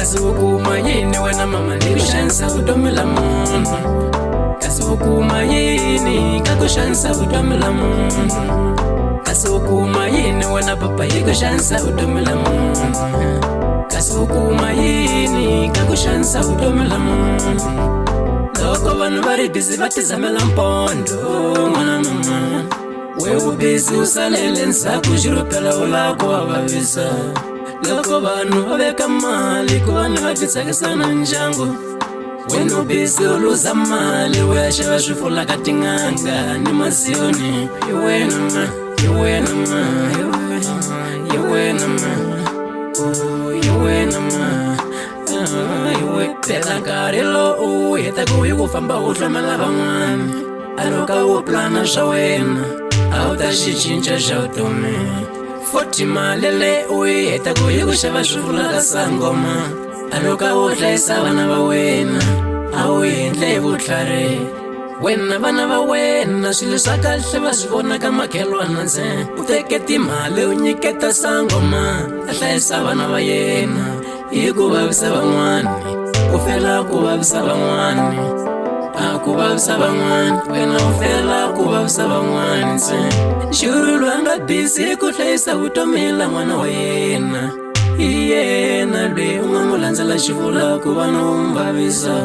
kasi u kuma yini wena mama ni ku xanisa vutomi la munhu kasi u kuma yini ka ku xanisa vutomi la munhu kasi u kuma yini wena papa yi ku xanisa vutomi la munhu kasi u kuma yini ka ku xanisa vutomi la munhu loko vanhu va ri busy va tizamela mpondo n'wana mama we u busy u salele ndzhaku xiropela u lava ku va vavisa loko vanhu va veka mali ku vanhu va titsakisa na ndyangu wena u busy u luza mali u ya xava swifula ka tin'anga ni masiyoni hi wena ma hi wena ma hi wena ma hi wena ma teka nkarhi lowu heta ku hi ku famba u hlomela van'wana a loko u plana swa wena a wu ta xi cinca xa vutomi futhi mali leyi u yi heta ku hi ku xava swivula ka sangoma a loko u hlayisa vana va wena a wu endle hi vutlhari wena vana va wena swilo swa kahle va swi vona ka makhelwana ntsena u teke timali u nyiketa sangoma a hlayisa vana va yena hi ku vavisa van'wana u fela ku vavisa van'wana a ku vavisa van'wana wena u fela ku vavisa van'wana ntsena xurulu a nga busy ku hlayisa vutomi la n'wana wa yena hi yena lweyi u nga n'wi landzela xivula ku vana u n'wi vavisa